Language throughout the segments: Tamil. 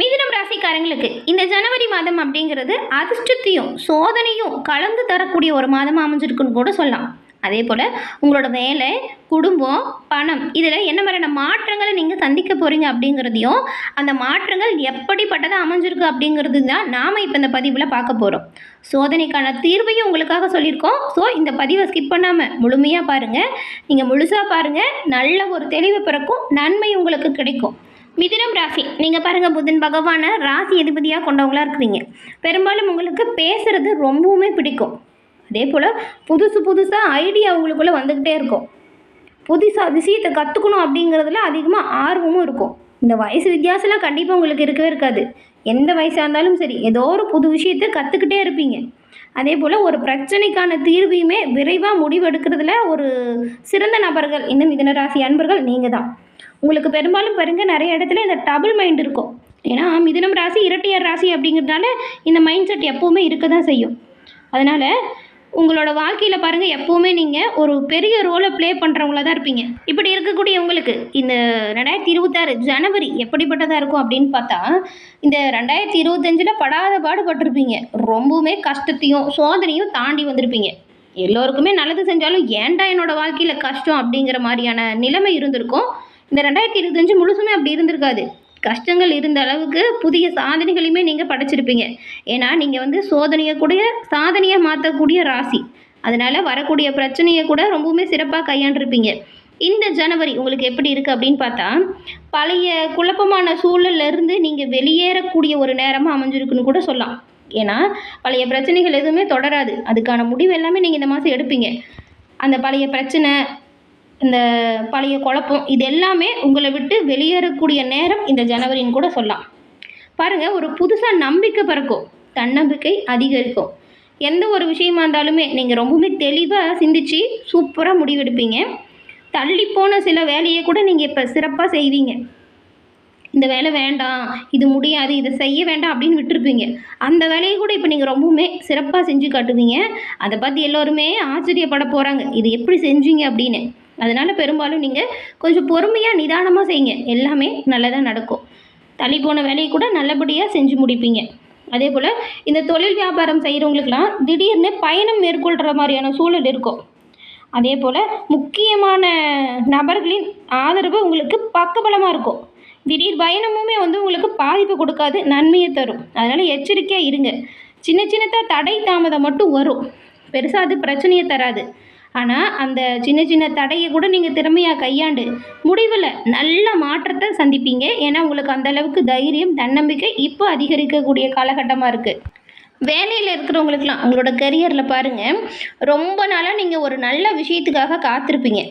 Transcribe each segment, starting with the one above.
மிதுனம் ராசிக்காரங்களுக்கு இந்த ஜனவரி மாதம் அப்படிங்கிறது அதிர்ஷ்டத்தையும் சோதனையும் கலந்து தரக்கூடிய ஒரு மாதமாக அமைஞ்சிருக்குன்னு கூட சொல்லலாம். அதே போல் உங்களோட வேலை, குடும்பம், பணம் இதில் என்ன மாதிரியான மாற்றங்களை நீங்கள் சந்திக்க போகிறீங்க அப்படிங்கிறதையும், அந்த மாற்றங்கள் எப்படிப்பட்டதாக அமைஞ்சிருக்கு அப்படிங்கிறது தான் நாம் இப்போ இந்த பதிவில் பார்க்க போகிறோம். சோதனைக்கான தீர்வையும் உங்களுக்காக சொல்லியிருக்கோம். ஸோ இந்த பதிவை ஸ்கிப் பண்ணாமல் முழுமையாக பாருங்கள். நீங்கள் முழுசாக பாருங்கள், நல்ல ஒரு தெளிவு பிறக்கும், நன்மை உங்களுக்கு கிடைக்கும். மிதுனம் ராசி, நீங்கள் பாருங்கள், புதன் பகவானை ராசி அதிபதியாக கொண்டவங்களாக இருக்கிறீங்க. பெரும்பாலும் உங்களுக்கு பேசுகிறது ரொம்பவுமே பிடிக்கும். அதே போல் புதுசாக ஐடியா உங்களுக்குள்ளே வந்துக்கிட்டே இருக்கும். புதுசாக விஷயத்தை கற்றுக்கணும் அப்படிங்கிறதுல அதிகமாக ஆர்வமும் இருக்கும். இந்த வயசு வித்தியாசம்லாம் கண்டிப்பாக உங்களுக்கு இருக்கவே இருக்காது. எந்த வயசாக இருந்தாலும் சரி, ஏதோ ஒரு புது விஷயத்தை கற்றுக்கிட்டே இருப்பீங்க. அதே போல் ஒரு பிரச்சனைக்கான தீர்வையுமே விரைவாக முடிவெடுக்கிறதுல ஒரு சிறந்த நபர்கள் இந்த மிதுன ராசி அன்பர்கள் நீங்கள் தான். உங்களுக்கு பெரும்பாலும் பாருங்கள், நிறைய இடத்துல இந்த டபுள் மைண்ட் இருக்கும். ஏன்னா மிதுனம் ராசி இரட்டையர் ராசி அப்படிங்கிறதுனால இந்த மைண்ட் செட் எப்போவுமே இருக்க தான் செய்யும். அதனால் உங்களோட வாழ்க்கையில் பாருங்கள், எப்போவுமே நீங்கள் ஒரு பெரிய ரோலை ப்ளே பண்ணுறவங்களா தான் இருப்பீங்க. இப்படி இருக்கக்கூடிய உங்களுக்கு இந்த 2026 ஜனவரி எப்படிப்பட்டதாக இருக்கும் அப்படின்னு பார்த்தா, இந்த 2025 படாத பாடுபட்டிருப்பீங்க. ரொம்பவுமே கஷ்டத்தையும் சோதனையும் தாண்டி வந்திருப்பீங்க. எல்லோருக்குமே நல்லது செஞ்சாலும் ஏன்டா என்னோட வாழ்க்கையில் கஷ்டம் அப்படிங்கிற மாதிரியான நிலைமை இருந்திருக்கும். இந்த 2025 முழுசுமே அப்படி இருந்திருக்காது. கஷ்டங்கள் இருந்த அளவுக்கு புதிய சாதனைகளையுமே நீங்கள் படைச்சிருப்பீங்க. ஏன்னா நீங்கள் சோதனையை கூட சாதனையாக மாற்றக்கூடிய ராசி. அதனால் வரக்கூடிய பிரச்சனையை கூட ரொம்பவுமே சிறப்பாக கையாண்டிருப்பீங்க. இந்த ஜனவரி உங்களுக்கு எப்படி இருக்குது அப்படின்னு பார்த்தா, பழைய குழப்பமான சூழல்லேருந்து நீங்கள் வெளியேறக்கூடிய ஒரு நேரமாக அமைஞ்சிருக்குன்னு கூட சொல்லலாம். ஏன்னா பழைய பிரச்சனைகள் எதுவுமே தொடராது. அதுக்கான முடிவு எல்லாமே நீங்கள் இந்த மாதம் எடுப்பீங்க. அந்த பழைய பிரச்சனை, இந்த பழைய குழப்பம் இது எல்லாமே உங்களை விட்டு வெளியேறக்கூடிய நேரம் இந்த ஜனவரின்னு கூட சொல்லலாம். பாருங்கள், ஒரு புதுசாக நம்பிக்கை பிறக்கும், தன்னம்பிக்கை அதிகரிக்கும். எந்த ஒரு விஷயமா இருந்தாலுமே நீங்கள் ரொம்பவுமே தெளிவாக சிந்திச்சு சூப்பராக முடிவெடுப்பீங்க. தள்ளிப்போன சில வேலையை கூட நீங்கள் இப்போ சிறப்பாக செய்வீங்க. இந்த வேலை வேண்டாம், இது முடியாது, இதை செய்ய வேண்டாம் அப்படின்னு விட்டுருப்பீங்க. அந்த வேலையை கூட இப்போ நீங்கள் ரொம்பவுமே சிறப்பாக செஞ்சு காட்டுவீங்க. அதை பார்த்து எல்லோருமே ஆச்சரியப்பட போகிறாங்க, இது எப்படி செஞ்சீங்க அப்படின்னு. அதனால் பெரும்பாலும் நீங்கள் கொஞ்சம் பொறுமையாக நிதானமாக செய்யுங்க, எல்லாமே நல்லதாக நடக்கும். தள்ளி போன வேலையை கூட நல்லபடியாக செஞ்சு முடிப்பீங்க. அதே போல் இந்த தொழில் வியாபாரம் செய்கிறவங்களுக்கெல்லாம் திடீர்னு பயணம் மேற்கொள்கிற மாதிரியான சூழல் இருக்கும். அதே போல் முக்கியமான நபர்களின் ஆதரவு உங்களுக்கு பக்கபலமாக இருக்கும். திடீர் பயணமுமே உங்களுக்கு பாதிப்பு கொடுக்காது, நன்மையை தரும். அதனால் எச்சரிக்கையாக இருங்க. சின்ன தடை தாமதம் மட்டும் வரும், பெருசாக அது பிரச்சனையை தராது. ஆனால் அந்த சின்ன தடையை கூட நீங்கள் திறமையாக கையாண்டு முடிவில் நல்ல மாற்றத்தை சந்திப்பீங்க. ஏன்னா உங்களுக்கு அந்தளவுக்கு தைரியம், தன்னம்பிக்கை இப்போ அதிகரிக்கக்கூடிய காலகட்டமாக இருக்குது. வேலையில் இருக்கிறவங்களுக்கெல்லாம் உங்களோட கெரியரில் பாருங்கள், ரொம்ப நாளாக நீங்கள் ஒரு நல்ல விஷயத்துக்காக காத்திருப்பீங்க.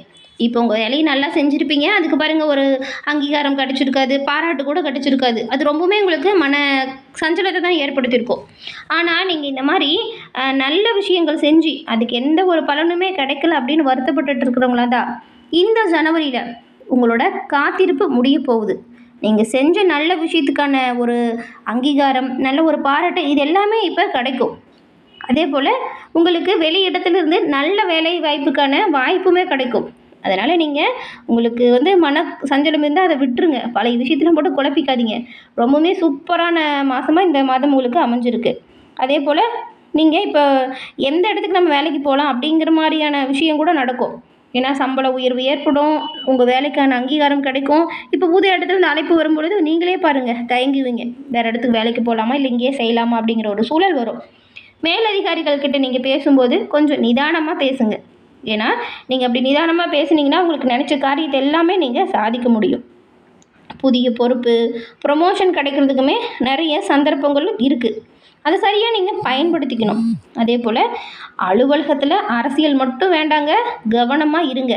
இப்போ உங்கள் வேலையை நல்லா செஞ்சுருப்பீங்க. அதுக்கு பாருங்கள், ஒரு அங்கீகாரம் கிடச்சிருக்காது, பாராட்டு கூட கிடச்சிருக்காது. அது ரொம்பவுமே உங்களுக்கு மன சஞ்சலத்தை தான் ஏற்படுத்தியிருக்கும். ஆனால் நீங்கள் இந்த மாதிரி நல்ல விஷயங்கள் செஞ்சு அதுக்கு எந்த ஒரு பலனுமே கிடைக்கல அப்படின்னு வருத்தப்பட்டு இருக்கிறவங்களா தான் இந்த ஜனவரியில் உங்களோட காத்திருப்பு முடிய போகுது. நீங்கள் செஞ்ச நல்ல விஷயத்துக்கான ஒரு அங்கீகாரம், நல்ல ஒரு பாராட்டு இது எல்லாமே இப்போ கிடைக்கும். அதே போல் உங்களுக்கு வெளி இடத்துலேருந்து நல்ல வேலை வாய்ப்புக்கான வாய்ப்புமே கிடைக்கும். அதனால் நீங்கள் உங்களுக்கு மன சஞ்சலம் இருந்தால் அதை விட்டுருங்க. பழைய விஷயத்தில் போட்டு குழப்பிக்காதீங்க. ரொம்பவுமே சூப்பரான மாதமாக இந்த மாதம் உங்களுக்கு அமைஞ்சிருக்கு. அதே போல் நீங்கள் இப்போ எந்த இடத்துக்கு நம்ம வேலைக்கு போகலாம் அப்படிங்கிற மாதிரியான விஷயம் கூட நடக்கும். ஏன்னா சம்பள உயர்வு ஏற்படும், உங்கள் வேலைக்கான அங்கீகாரம் கிடைக்கும். இப்போ புதிய இடத்துல இந்த அழைப்பு வரும்பொழுது நீங்களே பாருங்கள், தயங்குவீங்க, வேறு இடத்துக்கு வேலைக்கு போகலாமா இல்லை இங்கேயே செய்யலாமா அப்படிங்கிற ஒரு சூழல் வரும். மேலதிகாரிகள் கிட்ட நீங்கள் பேசும்போது கொஞ்சம் நிதானமாக பேசுங்க. ஏன்னா நீங்கள் அப்படி நிதானமாக பேசுனீங்கன்னா உங்களுக்கு நினச்ச காரியத்தை எல்லாமே நீங்கள் சாதிக்க முடியும். புதிய பொறுப்பு, ப்ரொமோஷன் கிடைக்கிறதுக்குமே நிறைய சந்தர்ப்பங்களும் இருக்குது. அதை சரியாக நீங்கள் பயன்படுத்திக்கணும். அதே போல் அலுவலகத்தில் அரசியல் மட்டும் வேண்டாங்க, கவனமாக இருங்க.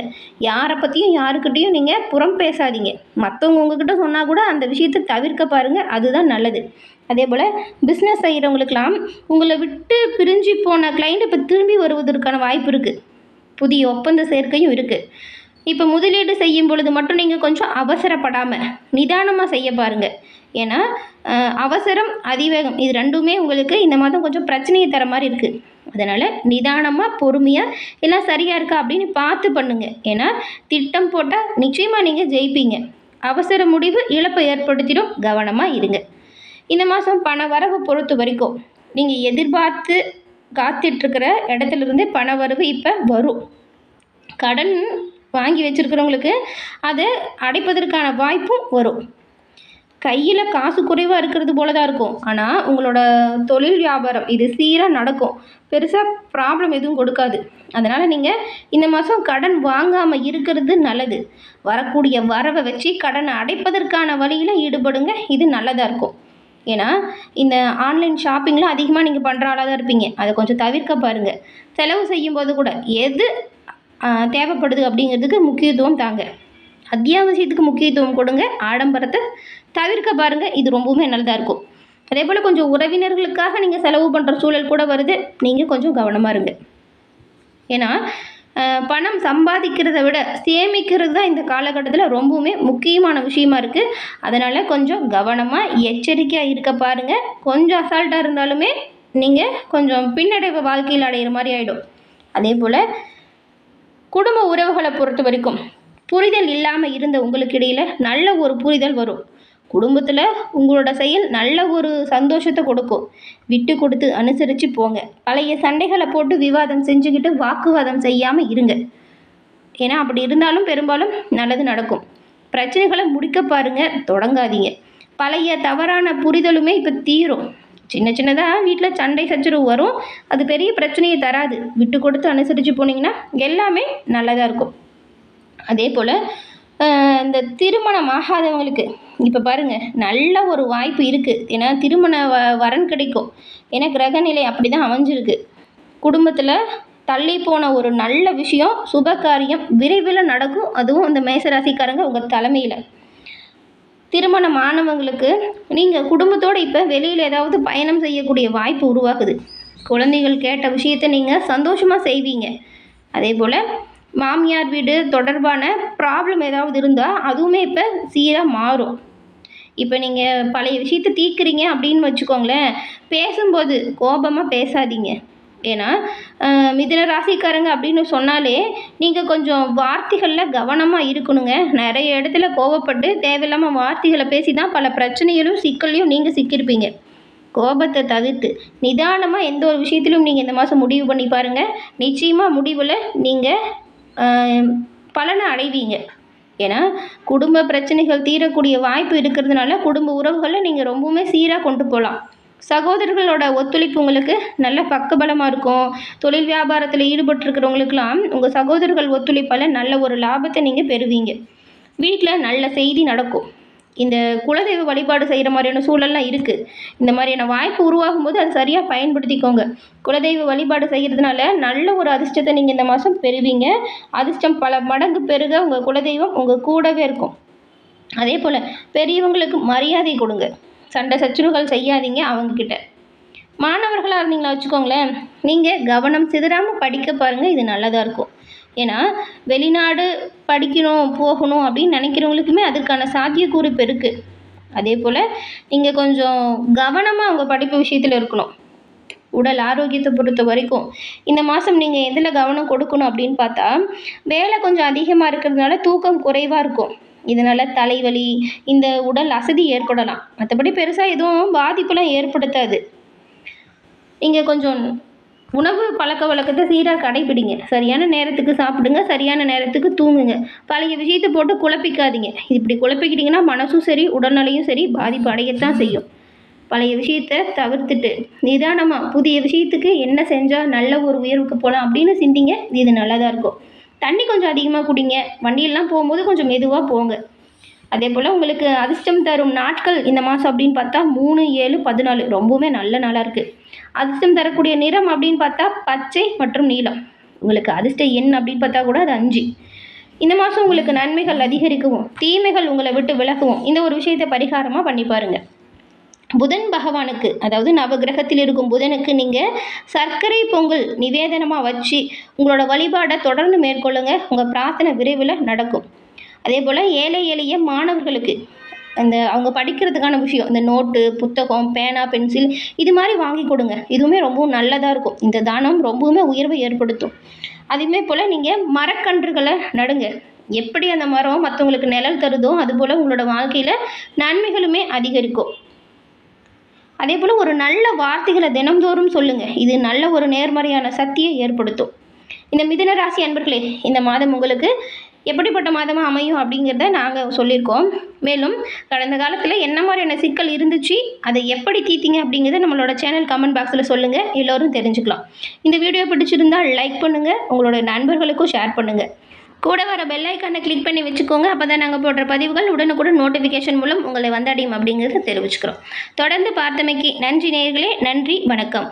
யாரை பற்றியும் யாருக்கிட்டேயும் நீங்கள் புறம் பேசாதீங்க. மற்றவங்க உங்ககிட்ட சொன்னால் கூட அந்த விஷயத்தை தவிர்க்க பாருங்கள், அதுதான் நல்லது. அதே போல் பிஸ்னஸ் செய்கிறவங்களுக்கெல்லாம் உங்களை விட்டு பிரிஞ்சு போன கிளைண்ட் இப்போ திரும்பி வருவதற்கான வாய்ப்பு இருக்குது. புதிய ஒப்பந்த சேர்க்கையும் இருக்குது. இப்போ முதலீடு செய்யும் பொழுது மட்டும் நீங்கள் கொஞ்சம் அவசரப்படாமல் நிதானமாக செய்ய பாருங்கள். ஏன்னா அவசரம், அதிவேகம் இது ரெண்டுமே உங்களுக்கு இந்த மாதம் கொஞ்சம் பிரச்சனையை தர மாதிரி இருக்குது. அதனால் நிதானமாக பொறுமையாக எல்லாம் சரியாக இருக்கா அப்படின்னு பார்த்து பண்ணுங்கள். ஏன்னா திட்டம் போட்டால் நிச்சயமாக நீங்கள் ஜெயிப்பீங்க. அவசர முடிவு இழப்பை ஏற்படுத்திடும், கவனமாக இருங்க. இந்த மாதம் பண வரவு பொறுத்த வரைக்கும் நீங்கள் எதிர்பார்த்து காத்துட்ருக்கிற இடத்துலேருந்தே பண வரவு இப்போ வரும். கடன் வாங்கி வச்சுருக்கிறவங்களுக்கு அதை அடைப்பதற்கான வாய்ப்பும் வரும். கையில் காசு குறைவாக இருக்கிறது போல தான் இருக்கும், ஆனால் உங்களோட தொழில் வியாபாரம் இது சீராக நடக்கும். பெருசாக ப்ராப்ளம் எதுவும் கொடுக்காது. அதனால் நீங்கள் இந்த மாதம் கடன் வாங்காமல் இருக்கிறது நல்லது. வரக்கூடிய வரவை வச்சு கடனை அடைப்பதற்கான வழியில் ஈடுபடுங்க, இது நல்லதாக இருக்கும். ஏன்னா இந்த ஆன்லைன் ஷாப்பிங்கில் அதிகமாக நீங்கள் பண்ணுற ஆளாக தான் இருப்பீங்க. அதை கொஞ்சம் தவிர்க்க பாருங்கள். செலவு செய்யும்போது கூட எது தேவைப்படுது அப்படிங்கிறதுக்கு முக்கியத்துவம் தாங்க. அத்தியாவசியத்துக்கு முக்கியத்துவம் கொடுங்க, ஆடம்பரத்தை தவிர்க்க பாருங்கள், இது ரொம்பவுமே நல்லதாக இருக்கும். அதே போல் கொஞ்சம் உறவினர்களுக்காக நீங்கள் செலவு பண்ணுற சூழல் கூட வருது, நீங்கள் கொஞ்சம் கவனமாக இருங்க. ஏன்னா பணம் சம்பாதிக்கிறத விட சேமிக்கிறது தான் இந்த காலகட்டத்தில் ரொம்பவுமே முக்கியமான விஷயமா இருக்குது. அதனால் கொஞ்சம் கவனமாக எச்சரிக்கையாக இருக்க பாருங்கள். கொஞ்சம் அசால்ட்டாக இருந்தாலுமே நீங்கள் கொஞ்சம் பின்னடைவை வாழ்க்கையில் அடைகிற மாதிரி ஆகிடும். அதே போல் குடும்ப உறவுகளை பொறுத்த வரைக்கும் புரிதல் இல்லாமல் இருந்த உங்களுக்கு இடையில் நல்ல ஒரு புரிதல் வரும். குடும்பத்தில் உங்களோட செயல் நல்ல ஒரு சந்தோஷத்தை கொடுக்கும். விட்டு கொடுத்து அனுசரித்து போங்க. பழைய சண்டைகளை போட்டு விவாதம் செஞ்சுக்கிட்டு வாக்குவாதம் செய்யாமல் இருங்க. ஏன்னா அப்படி இருந்தாலும் பெரும்பாலும் நல்லது நடக்கும். பிரச்சனைகளை முடிக்க பாருங்கள், தொடங்காதீங்க. பழைய தவறான புரிதலுமே இப்போ தீரும். சின்ன சின்னதாக வீட்டில் சண்டை சச்சரவு வரும், அது பெரிய பிரச்சனையை தராது. விட்டு கொடுத்து அனுசரித்து போனீங்கன்னா எல்லாமே நல்லதாக இருக்கும். அதே போல் இந்த திருமணம் ஆகாதவங்களுக்கு இப்போ பாருங்கள் நல்ல ஒரு வாய்ப்பு இருக்குது. ஏன்னா திருமண வரன் கிடைக்கும். ஏன்னா கிரகநிலை அப்படி தான் அமைஞ்சிருக்கு. குடும்பத்தில் தள்ளி போன ஒரு நல்ல விஷயம், சுப காரியம் விரைவில் நடக்கும். அதுவும் அந்த மேசராசிக்காரங்க உங்கள் தலைமையில். திருமணம் ஆனவங்களுக்கு நீங்கள் குடும்பத்தோடு இப்போ வெளியில் ஏதாவது பயணம் செய்யக்கூடிய வாய்ப்பு உருவாகுது. குழந்தைகள் கேட்ட விஷயத்தை நீங்கள் சந்தோஷமாக செய்வீங்க. அதே போல் மாமியார் வீடு தொடர்பான ப்ராப்ளம் ஏதாவது இருந்தால் அதுவுமே இப்போ சீராக மாறும். இப்போ நீங்கள் பழைய விஷயத்தை தீர்க்குறீங்க அப்படின்னு வச்சுக்கோங்களேன், பேசும்போது கோபமாக பேசாதீங்க. ஏன்னா மிதுன ராசிக்காரங்க அப்படின்னு சொன்னாலே நீங்கள் கொஞ்சம் வார்த்தைகளில் கவனமாக இருக்கணுங்க. நிறைய இடத்துல கோபப்பட்டு தேவையில்லாமல் வார்த்தைகளை பேசி தான் பல பிரச்சனைகளும் சிக்கல்லையும் நீங்கள் சிக்கியிருப்பீங்க. கோபத்தை தவிர்த்து நிதானமாக எந்த ஒரு விஷயத்திலும் நீங்கள் இந்த மாதம் முடிவு பண்ணி பாருங்கள். நிச்சயமாக முடிவில் நீங்கள் பலனை அடைவீங்க. ஏன்னா குடும்ப பிரச்சனைகள் தீரக்கூடிய வாய்ப்பு இருக்கிறதுனால குடும்ப உறவுகளை நீங்கள் ரொம்பவுமே சீராக கொண்டு போகலாம். சகோதரர்களோட ஒத்துழைப்பு உங்களுக்கு நல்ல பக்கபலமாக இருக்கும். தொழில் வியாபாரத்தில் ஈடுபட்டிருக்கிறவங்களுக்கெல்லாம் உங்கள் சகோதரர்கள் ஒத்துழைப்பால் நல்ல ஒரு லாபத்தை நீங்கள் பெறுவீங்க. வீட்டில் நல்ல செய்தி நடக்கும். இந்த குலதெய்வ வழிபாடு செய்கிற மாதிரியான சூழல்லாம் இருக்குது. இந்த மாதிரியான வாய்ப்பு உருவாகும் போது அது சரியாக பயன்படுத்திக்கோங்க. குலதெய்வ வழிபாடு செய்கிறதுனால நல்ல ஒரு அதிர்ஷ்டத்தை நீங்கள் இந்த மாதம் பெறுவீங்க. அதிர்ஷ்டம் பல மடங்கு பெருக உங்கள் குலதெய்வம் உங்கள் கூடவே இருக்கும். அதே போல் பெரியவங்களுக்கு மரியாதை கொடுங்க. சண்டை சச்சுறுகள் செய்யாதீங்க அவங்கக்கிட்ட. மாணவர்களாக இருந்தீங்களா வச்சுக்கோங்களேன், நீங்கள் கவனம் சிதறாமல் படிக்க பாருங்கள், இது நல்லதாக இருக்கும். ஏன்னா வெளிநாடு படிக்கணும் போகணும் அப்படின்னு நினைக்கிறவங்களுக்குமே அதற்கான சாத்தியக்கூறு இப்போ இருக்குது. அதே போல் நீங்கள் கொஞ்சம் கவனமாக உங்கள் படிப்பு விஷயத்தில் இருக்கணும். உடல் ஆரோக்கியத்தை பொறுத்த வரைக்கும் இந்த மாதம் நீங்கள் எதில் கவனம் கொடுக்கணும் அப்படின்னு பார்த்தா, வேலை கொஞ்சம் அதிகமாக இருக்கிறதுனால தூக்கம் குறைவாக இருக்கும். இதனால் தலைவலி, இந்த உடல் அசதி ஏற்படலாம். மற்றபடி பெருசாக எதுவும் பாதிப்புலாம் ஏற்படுத்தாது. நீங்கள் கொஞ்சம் உணவு பழக்க வழக்கத்தை சீராக கடைப்பிடிங்க. சரியான நேரத்துக்கு சாப்பிடுங்க, சரியான நேரத்துக்கு தூங்குங்க. பழைய விஷயத்தை போட்டு குழப்பிக்காதீங்க. இப்படி குழப்பிக்கிட்டிங்கன்னா மனசும் சரி உடல்நிலையும் சரி பாதிப்பு அடையத்தான் செய்யும். பழைய விஷயத்தை தவிர்த்துட்டு நிதானமாக புதிய விஷயத்துக்கு என்ன செஞ்சால் நல்ல ஒரு உயர்வுக்கு போகலாம் அப்படின்னு சிந்திங்க. இது நல்லதாக இருக்கும். தண்ணி கொஞ்சம் அதிகமாக குடிங்க. வண்டியெல்லாம் போகும்போது கொஞ்சம் மெதுவாக போங்க. அதே போல் உங்களுக்கு அதிர்ஷ்டம் தரும் நாட்கள் இந்த மாதம் அப்படின்னு பார்த்தா 3, 7, 14 ரொம்பவுமே நல்ல நாளாக இருக்குது. அதிர்ஷ்டம் தரக்கூடிய நிறம் அப்படின்னு பார்த்தா பச்சை மற்றும் நீலம். உங்களுக்கு அதிர்ஷ்ட எண் அப்படின்னு பார்த்தா கூட அது 5. இந்த மாதம் உங்களுக்கு நன்மைகள் அதிகரிக்கவும் தீமைகள் உங்களை விட்டு விலகவும் இந்த ஒரு விஷயத்தை பரிகாரமாக பண்ணி பாருங்கள். புதன் பகவானுக்கு, அதாவது நவகிரகத்தில் இருக்கும் புதனுக்கு நீங்கள் சர்க்கரை பொங்கல் நிவேதனமாக வச்சு உங்களோட வழிபாடை தொடர்ந்து மேற்கொள்ளுங்க. உங்கள் பிரார்த்தனை விரைவில் நடக்கும். அதே போல் ஏழை எளிய மாணவர்களுக்கு அவங்க படிக்கிறதுக்கான விஷயம், இந்த நோட்டு, புத்தகம், பேனா, பென்சில் இது மாதிரி வாங்கி கொடுங்க. இதுவுமே ரொம்பவும் நல்லதாக இருக்கும். இந்த தானம் ரொம்பவுமே உயர்வை ஏற்படுத்தும். அதே போல் நீங்கள் மரக்கன்றுகளை நடுங்க. எப்படி அந்த மரம் மற்றவங்களுக்கு நிழல் தருதோ அதுபோல் உங்களோட வாழ்க்கையில் நன்மைகளுமே அதிகரிக்கும். அதே போல் ஒரு நல்ல வார்த்தைகளை தினம்தோறும் சொல்லுங்கள். இது நல்ல ஒரு நேர்மறையான சக்தியை ஏற்படுத்தும். இந்த மிதுன ராசி அன்பர்களே, இந்த மாதம் உங்களுக்கு எப்படிப்பட்ட மாதமாக அமையும் அப்படிங்கிறத நாங்கள் சொல்லியிருக்கோம். மேலும் கடந்த காலத்தில் என்ன மாதிரியான சிக்கல் இருந்துச்சு, அதை எப்படி தீர்த்தீங்க அப்படிங்கிறத நம்மளோட சேனல் கமெண்ட் பாக்ஸில் சொல்லுங்கள், எல்லோரும் தெரிஞ்சுக்கலாம். இந்த வீடியோ பிடிச்சிருந்தால் லைக் பண்ணுங்கள், உங்களோட நண்பர்களுக்கும் ஷேர் பண்ணுங்கள். கூட வர பெல் ஐக்கானை கிளிக் பண்ணி வச்சுக்கோங்க. அப்போ தான் நாங்கள் போடுற பதிவுகள் உடனுக்குடன் நோட்டிஃபிகேஷன் மூலம் உங்களை வந்தடையும் அப்படிங்கிறத தெரிவிச்சுக்கிறோம். தொடர்ந்து பார்த்தமைக்கு நன்றி நேயர்களே. நன்றி, வணக்கம்.